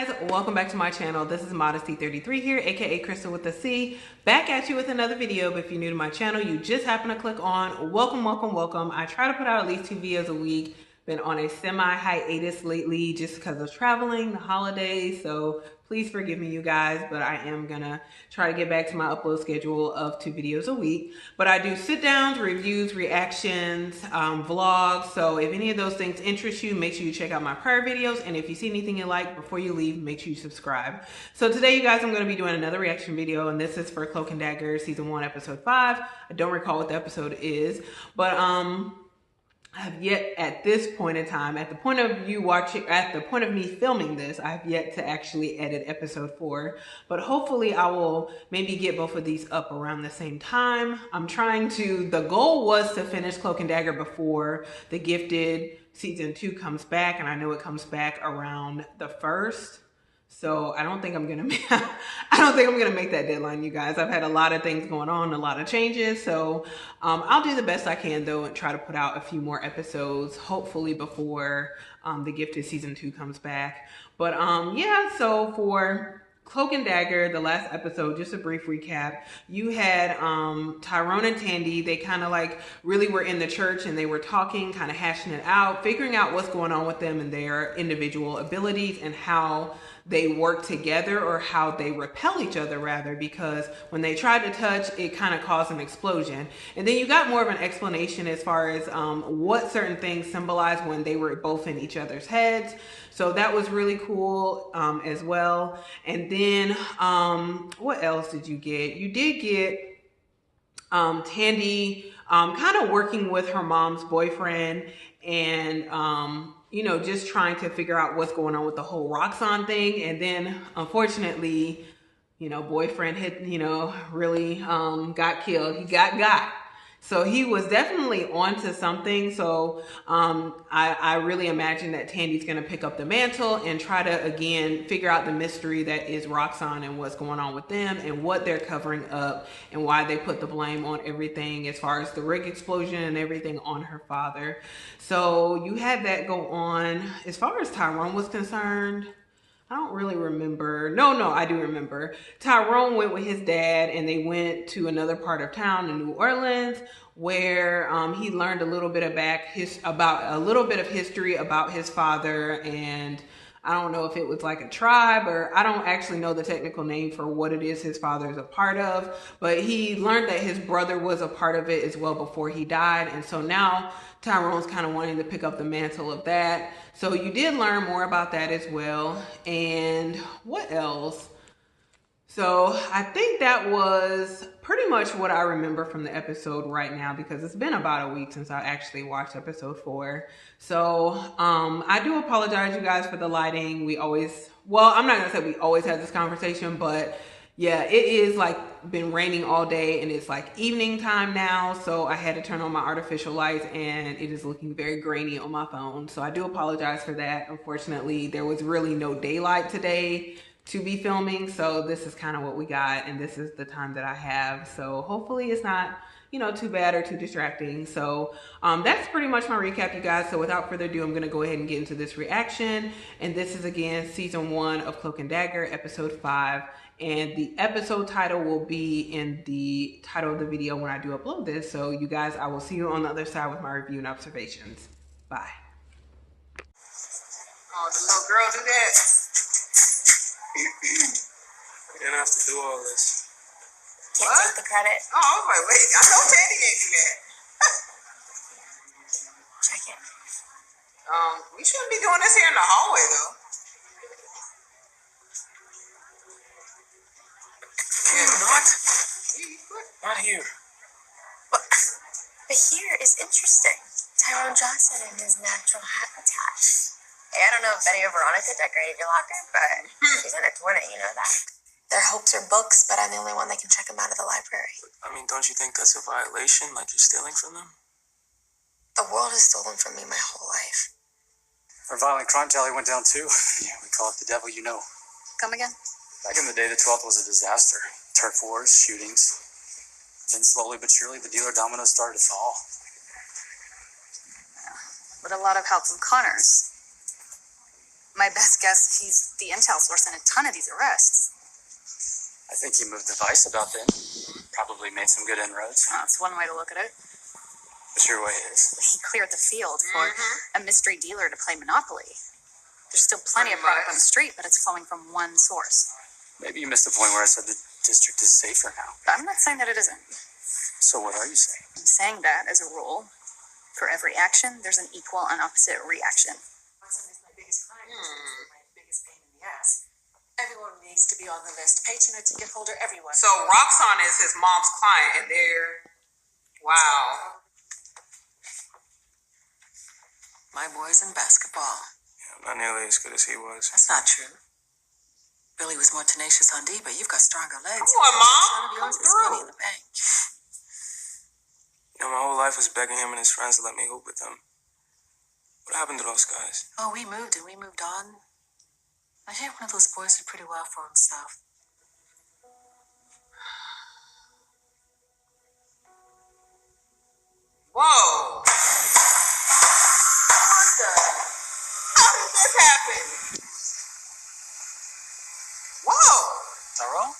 guys, welcome back to my channel. This is Modesty33 here, aka Crystal with a C, back at you with another video. But if you're new to my channel, you just happen to click on, welcome. I try to put out at least 2 videos a week. Been on a semi-hiatus lately just because of traveling, the holidays, so please forgive me, you guys, but I am gonna try to get back to my upload schedule of 2 videos a week. But I do sit downs, reviews, reactions, vlogs, so if any of those things interest you, make sure you check out my prior videos, and if you see anything you like, before you leave, make sure you subscribe. So today, you guys, I'm gonna be doing another reaction video, and this is for Cloak Dagger Season 1, Episode 5. I don't recall what the episode is, but I have yet at this point in time, at the point of you watching, at the point of me filming this, I have yet to actually edit episode 4, but hopefully I will maybe get both of these up around the same time. I'm trying to, the goal was to finish Cloak and Dagger before The Gifted Season 2 comes back, and I know it comes back around the 1st. So I don't think I'm gonna make that deadline, you guys. I've had a lot of things going on, a lot of changes. So I'll do the best I can though and try to put out a few more episodes, hopefully before The Gifted Season 2 comes back. But yeah, so for Cloak and Dagger, the last episode, just a brief recap, you had Tyrone and Tandy. They kind of like really were in the church and they were talking, kind of hashing it out, figuring out what's going on with them and their individual abilities and how they work together, or how they repel each other rather, because when they tried to touch, it kind of caused an explosion. And then you got more of an explanation as far as what certain things symbolize when they were both in each other's heads. So that was really cool as well. And then what else did you get? You did get Tandy kind of working with her mom's boyfriend, and you know, just trying to figure out what's going on with the whole Roxanne thing. And then unfortunately, you know, boyfriend had, you know, really got killed. He got. So he was definitely onto something. So I really imagine that Tandy's going to pick up the mantle and try to, again, figure out the mystery that is Roxanne and what's going on with them and what they're covering up and why they put the blame on everything as far as the rig explosion and everything on her father. So you had that go on. As far as Tyrone was concerned, I don't really remember. No, I do remember. Tyrone went with his dad and they went to another part of town in New Orleans where he learned a little bit about a little bit of history about his father, and I don't know if it was like a tribe, or I don't actually know the technical name for what it is his father is a part of, but he learned that his brother was a part of it as well before he died. And so now Tyrone's kind of wanting to pick up the mantle of that. So you did learn more about that as well. And what else? So I think that was pretty much what I remember from the episode right now, because it's been about a week since I actually watched episode 4. So I do apologize, you guys, for the lighting. I'm not gonna say we always have this conversation, but yeah, it is like been raining all day and it's like evening time now. So I had to turn on my artificial lights and it is looking very grainy on my phone. So I do apologize for that. Unfortunately, there was really no daylight today to be filming, so this is kind of what we got, and this is the time that I have. So hopefully it's not, you know, too bad or too distracting. So that's pretty much my recap, you guys. So without further ado, I'm going to go ahead and get into this reaction. And this is, again, season 1 of Cloak and Dagger, episode 5. And the episode title will be in the title of the video when I do upload this. So you guys, I will see you on the other side with my review and observations. Bye. Oh, the little girl do that? You didn't have to do all this. Can't take the credit. Oh, I was like, wait, I know Tandy didn't do that. Check it. We shouldn't be doing this here in the hallway, though. Not? Not here. But here is interesting. Tyrone Johnson in his natural habitat. Hey, I don't know if Betty or Veronica decorated your locker, but she's in her 20, you know that. Their hopes are books, but I'm the only one that can check them out of the library. I mean, don't you think that's a violation, like you're stealing from them? The world has stolen from me my whole life. Our violent crime tally went down too. Yeah, we call it the devil you know. Come again? Back in the day, the 12th was a disaster. Turf wars, shootings. Then slowly but surely, the dealer dominoes started to fall. With a lot of help from Connors. My best guess, he's the intel source in a ton of these arrests. I think he moved the vice about then. Probably made some good inroads. Well, that's one way to look at it. What's your way is? He cleared the field for a mystery dealer to play Monopoly. There's still plenty of product on the street, but it's flowing from one source. Maybe you missed the point where I said the district is safer now. But I'm not saying that it isn't. So what are you saying? I'm saying that as a rule, for every action, there's an equal and opposite reaction. My biggest client is my biggest pain in the ass. Everyone needs to be on the list. Patronage, ticket holder, everyone. So Roxanne is his mom's client, and wow. My boy's in basketball. Yeah, not nearly as good as he was. That's not true. Billie was more tenacious on D, but you've got stronger legs. Come on, Mom. Son of Come yours is through. money in the bank. You know, my whole life was begging him and his friends to let me hoop with them. What happened to those guys? Oh, we moved and we moved on. I hear one of those boys did pretty well for himself. Whoa. What the? How did this happen? Whoa. Tyrone?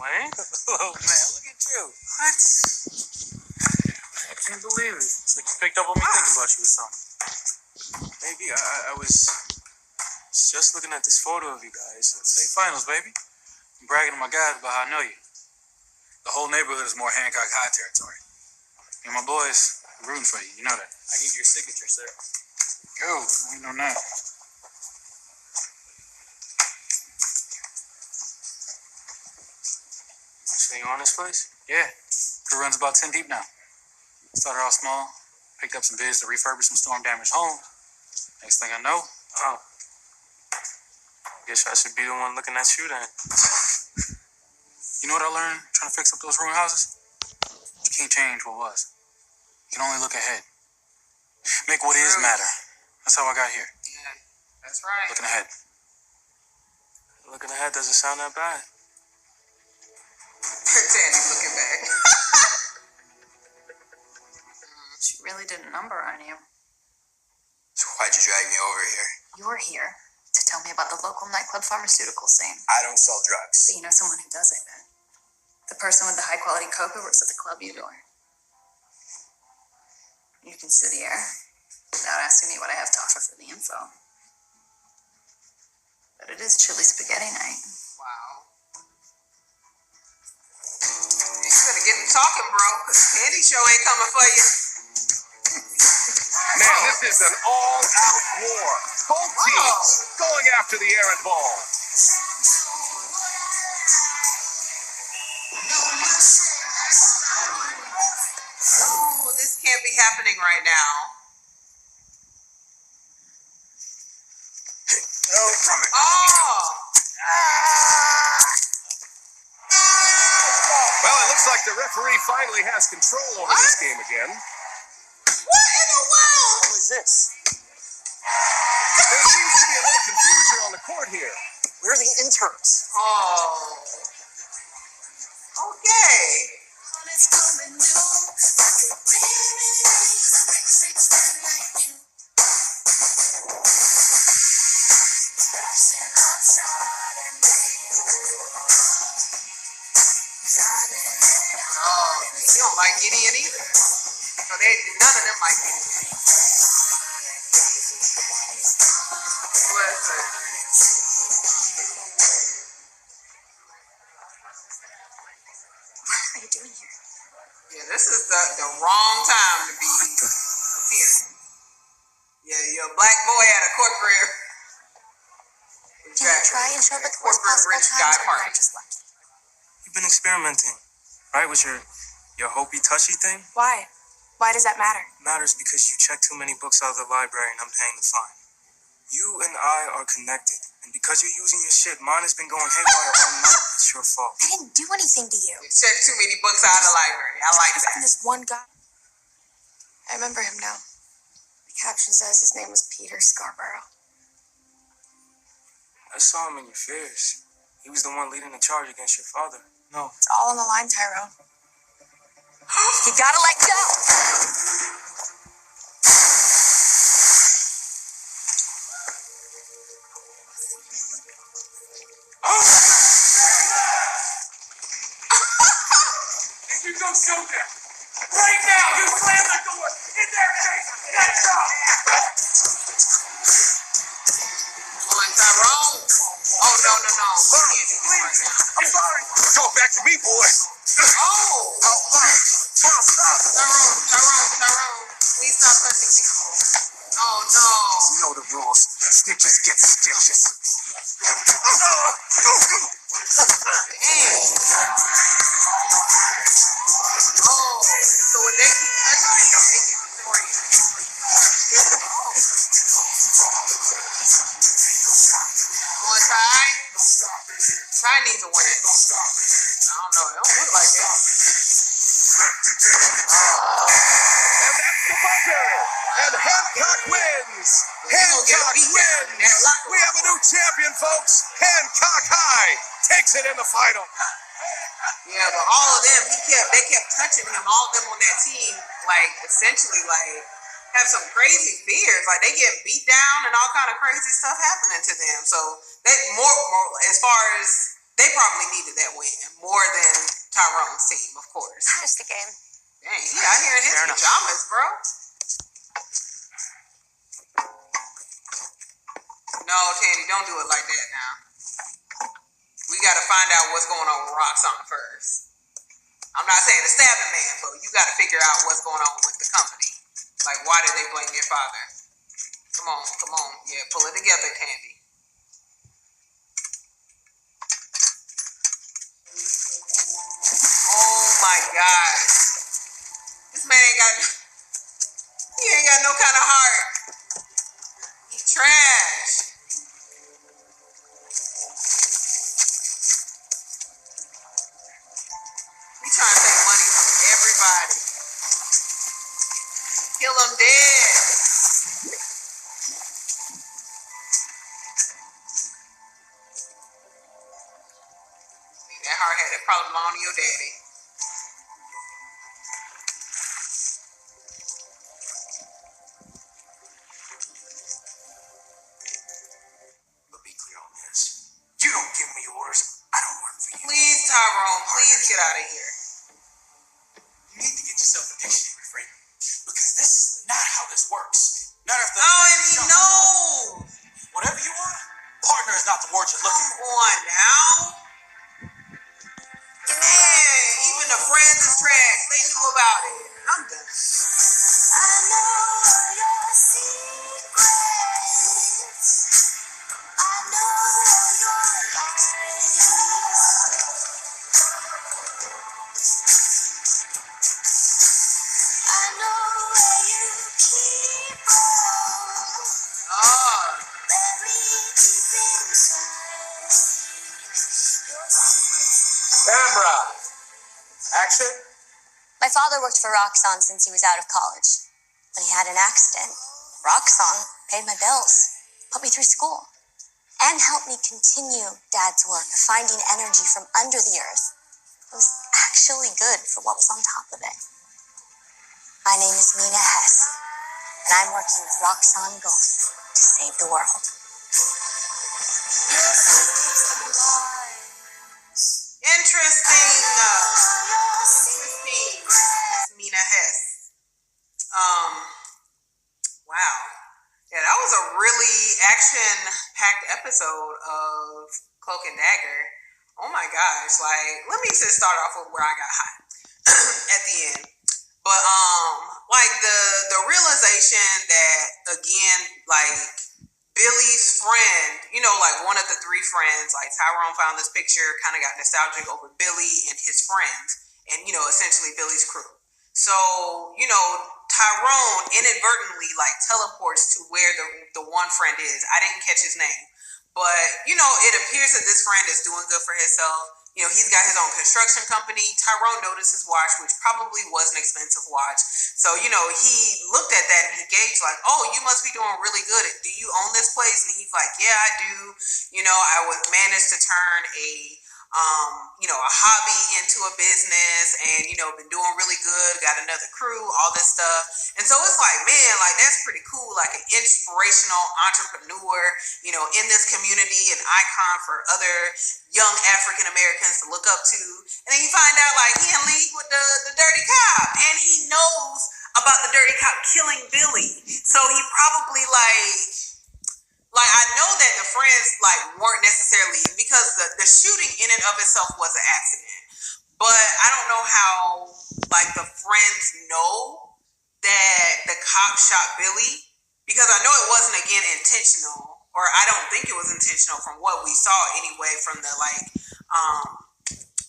Wayne? Oh, man, look at you. What? I can't believe it. It's like you picked up on me thinking about you or something. Maybe I was just looking at this photo of you guys. State finals, baby. I'm bragging to my guys about how I know you. The whole neighborhood is more Hancock High territory. Me and my boys are rooting for you. You know that. I need your signature, sir. Go. We know now. So you on this place? Yeah. Crew runs about 10 deep now. Started off small. Picked up some bids to refurbish some storm-damaged homes. Next thing I know, Oh. Guess I should be the one looking at you then. you know what I learned trying to fix up those ruined houses? You can't change what was. You can only look ahead. Make what is matter. That's how I got here. Yeah, that's right. Looking ahead. Looking ahead doesn't sound that bad. Tandy looking back. She really did a number on you. So why'd you drag me over here? You're here to tell me about the local nightclub pharmaceutical scene. I don't sell drugs. But you know someone who does, I bet. The person with the high-quality coke who works at the club you adore. You can sit here without asking me what I have to offer for the info. But it is chili spaghetti night. Wow. You better get to talking, bro, because Tandy show ain't coming for you. Man, this is an all-out war. Both teams going after the errant ball. Oh, this can't be happening right now. Oh! Well, it looks like the referee finally has control over this game again. What in the world? What is this? There seems to be a little confusion on the court here. We're the interns. Oh. Okay. Oh, you don't like Gideon either. So none of them like Gideon. Listen. What are you doing here? Yeah, this is the wrong time to be here. Yeah, you're a black boy at a corporate. Can you try and show up at the worst Corporate possible rich times guy or party. not just left? You've been experimenting, right, with your hopey touchy thing? Why? Why does that matter? Matters because you check too many books out of the library and I'm paying the fine. You and I are connected, and because you're using your shit, mine has been going haywire all night. It's your fault. I didn't do anything to you. You check too many books out of the library. I like And that. this one guy. I remember him now. The caption says his name was Peter Scarborough. I saw him in your fears. He was the one leading the charge against your father. No. It's all on the line, Tyrone. You gotta let go. You shoot them. Right now, you slam the door in their face. Let's go. On Tyrone. Oh, no. We can't do this right now. I'm sorry. Talk back to me, boy. Oh. Tyrone. Please stop touching me. Oh, no. You know the rules. Stitches get stitches. Oh, so when they keep touching me, they'll make it victorious. Come on, Ty. Ty needs a win. I don't know. It don't look like it. And that's the buzzer. And Hancock wins. Hancock wins. We have a new champion, folks. Hancock High takes it in the final. Yeah, but all of them, they kept touching him. All of them on that team, like, essentially, like, have some crazy fears. Like, they get beat down and all kind of crazy stuff happening to them. So, they more as far as, they probably needed that win more than Tyrone's team, of course. Just a game. Dang, he out here in his Fair enough. pajamas, bro. No, Tandy, don't do it like that now. We got to find out what's going on with Roxanne first. I'm not saying to stab the man, but you got to figure out what's going on with the company. Like, why did they blame your father? Come on. Yeah, pull it together, Tandy. Oh my God. This man ain't got no kind of heart. He trash. We trying to take money from everybody. Kill them dead. See, that heart had that probably belong to your daddy. But be clear on this. You don't give me orders. I don't work for you. Please, Tyrone, please get out of here. You need to get yourself a dictionary, Frank. Because this is not how this works. Not after Oh, and he knows. whatever you want, partner is not the word you're looking Come for. on now. Man, even the friends is trash. They knew about it. I'm done. I know your secrets. I know your lies. I know where you keep them. Oh, Buried deep inside. Your secrets. Camera. Action. My father worked for Roxanne since he was out of college. When he had an accident, Roxanne paid my bills, put me through school, and helped me continue Dad's work of finding energy from under the earth. It was actually good for what was on top of it. My name is Mina Hess, and I'm working with Roxanne Ghost to save the world. interesting. Miss Mina Hess. Wow. Yeah, that was a really action-packed episode of Cloak and Dagger. Oh my gosh! Like, let me just start off with where I got hot at the end. But like the realization that again, like Billie's friend, you know, like one of the three friends, like Tyrone found this picture, kind of got nostalgic over Billie and his friends, and you know, essentially Billie's crew. So, you know, Tyrone inadvertently like teleports to where the one friend is. I didn't catch his name, but you know, it appears that this friend is doing good for himself. You know, he's got his own construction company. Tyrone noticed his watch, which probably was an expensive watch. So, you know, he looked at that and he gauged like, oh, you must be doing really good. Do you own this place? And he's like, yeah, I do. You know, I was managed to turn you know, a hobby into a business and, you know, been doing really good, got another crew, all this stuff. And so it's like, man, like that's pretty cool. Like an inspirational entrepreneur, you know, in this community and an icon for other young African Americans to look up to. And then you find out like he in league with the dirty cop, and he knows about the dirty cop killing Billie. So he probably like I know that the friends like weren't necessarily, because the shooting in and of itself was an accident. But I don't know how like the friends know that the cop shot Billie, because I know it wasn't again intentional, or I don't think it was intentional from what we saw anyway from the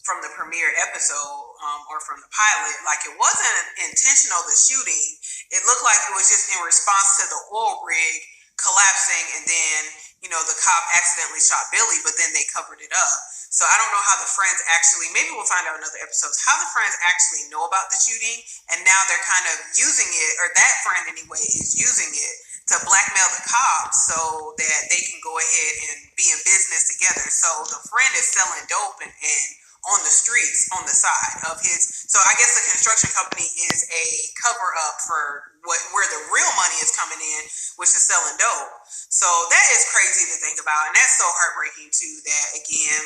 from the premiere episode or from the pilot. Like it wasn't intentional, the shooting. It looked like it was just in response to the oil rig collapsing, and then the cop accidentally shot Billie, but then they covered it up. So I don't know how the friends actually, maybe we'll find out in other episodes, how the friends actually know about the shooting, and now they're kind of using it, or that friend anyway is using it to blackmail the cops so that they can go ahead and be in business together. So the friend is selling dope and on the streets on the side of his. So I guess the construction company is a cover up for where the real money is coming in, which is selling dope. So that is crazy to think about, and that's so heartbreaking too. That again,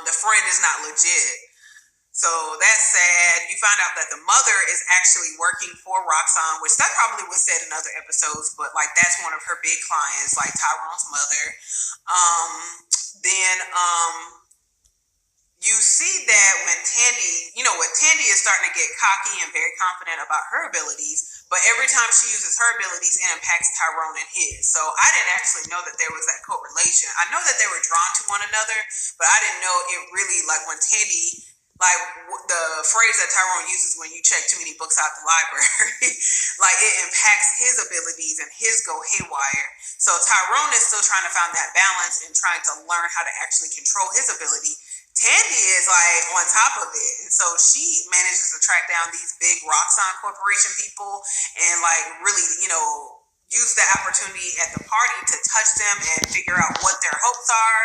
the friend is not legit. So that's sad. You find out that the mother is actually working for Roxanne, which that probably was said in other episodes, but like that's one of her big clients, like Tyrone's mother. Then you see that when Tandy is starting to get cocky and very confident about her abilities, but every time she uses her abilities, it impacts Tyrone and his. So I didn't actually know that there was that correlation. I know that they were drawn to one another, but I didn't know it really, like when Tandy, like the phrase that Tyrone uses when you check too many books out the library, like it impacts his abilities and his go haywire. So Tyrone is still trying to find that balance and trying to learn how to actually control his ability. Tandy is like on top of it, and so she manages to track down these big Roxanne Corporation people and like really, use the opportunity at the party to touch them and figure out what their hopes are.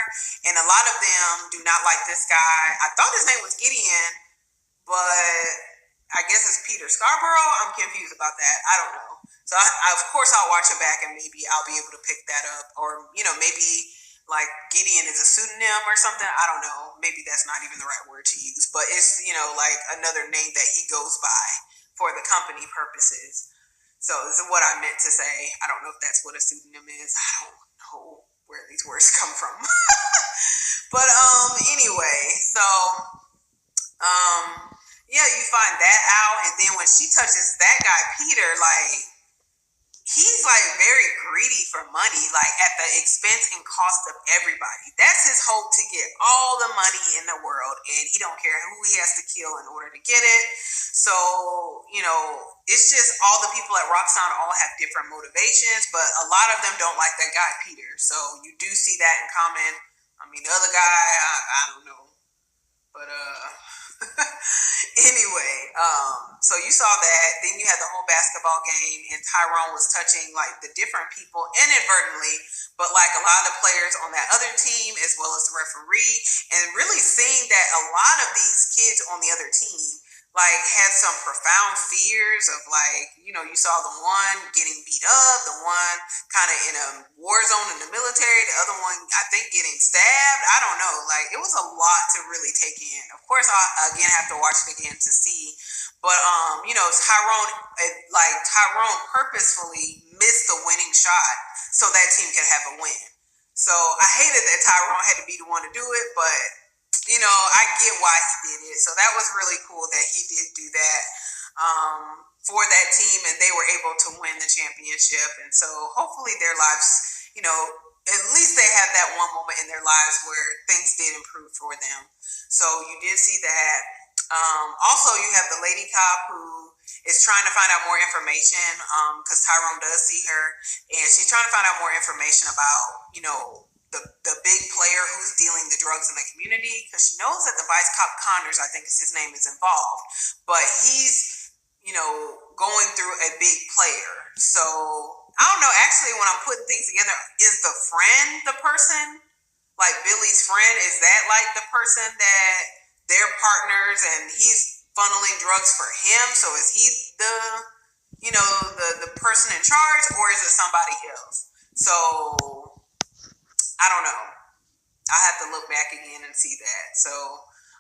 And a lot of them do not like this guy. I thought his name was Gideon, but I guess it's Peter Scarborough. I'm confused about that. I don't know. So of course I'll watch it back and maybe I'll be able to pick that up, or maybe like Gideon is a pseudonym or something. I don't know. Maybe that's not even the right word to use, but it's, like another name that he goes by for the company purposes. So this is what I meant to say. I don't know if that's what a pseudonym is. I don't know where these words come from. But anyway, so yeah, you find that out, and then when she touches that guy Peter, like he's like very greedy for money, like at the expense and cost of everybody. That's his hope, to get all the money in the world, and he don't care who he has to kill in order to get it. So, it's just all the people at Roxanne all have different motivations, but a lot of them don't like that guy Peter. So you do see that in common. I mean, the other guy, I don't know, but anyway, so you saw that. Then you had the whole basketball game, and Tyrone was touching like the different people inadvertently, but like a lot of the players on that other team as well as the referee, and really seeing that a lot of these kids on the other team like had some profound fears of like, you saw the one getting beat up, the one kind of in a war zone in the military, the other one I think getting stabbed. I don't know, like it was a lot to really take in. Of course I again have to watch it again to see, but Tyrone purposefully missed the winning shot so that team could have a win. So I hated that Tyrone had to be the one to do it, but I get why he did it. So that was really cool that he did do that for that team, and they were able to win the championship. And so hopefully their lives, at least they have that one moment in their lives where things did improve for them. So you did see that. Also, you have the lady cop who is trying to find out more information because Tyrone does see her, and she's trying to find out more information about, the big player who's dealing the drugs in the community, because she knows that the vice cop Connors, I think is his name, is involved, but he's going through a big player. So I don't know, actually when I'm putting things together, is the friend the person, like Billie's friend, is that like the person that they're partners and he's funneling drugs for him? So is he the person in charge, or is it somebody else? So I don't know. I have to look back again and see that. So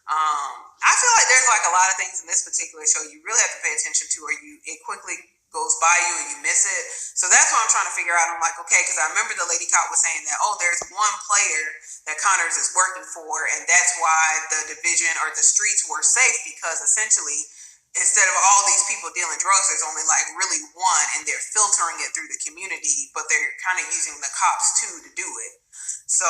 I feel like there's like a lot of things in this particular show you really have to pay attention to, or it quickly goes by you and you miss it. So that's what I'm trying to figure out. I'm like, okay, because I remember the lady cop was saying that, oh, there's one player that Connors is working for, and that's why the division or the streets were safe, because essentially, instead of all these people dealing drugs, there's only like really one, and they're filtering it through the community, but they're kind of using the cops too to do it. So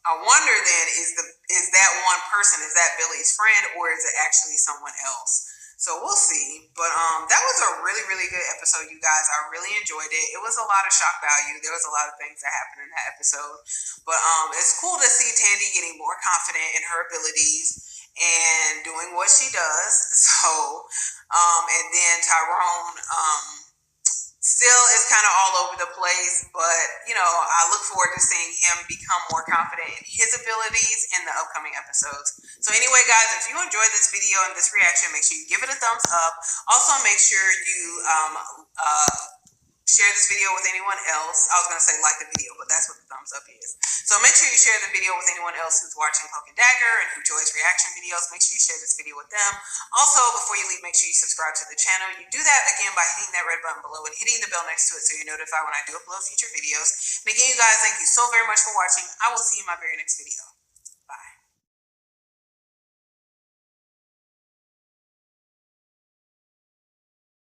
I wonder then, is that one person, is that Billie's friend, or is it actually someone else? So we'll see. But that was a really, really good episode, you guys. I really enjoyed it. It was a lot of shock value. There was a lot of things that happened in that episode. But it's cool to see Tandy getting more confident in her abilities and doing what she does. So, and then Tyrone still is kind of all over the place, but I look forward to seeing him become more confident in his abilities in the upcoming episodes. So anyway, guys, if you enjoyed this video and this reaction, make sure you give it a thumbs up. Also, make sure you share this video with anyone else. I was going to say like the video, but that's what the thumbs up is. So make sure you share the video with anyone else who's watching Cloak and Dagger and who enjoys reaction videos. Make sure you share this video with them. Also, before you leave, make sure you subscribe to the channel. You do that, again, by hitting that red button below and hitting the bell next to it so you're notified when I do upload future videos. And again, you guys, thank you so very much for watching. I will see you in my very next video.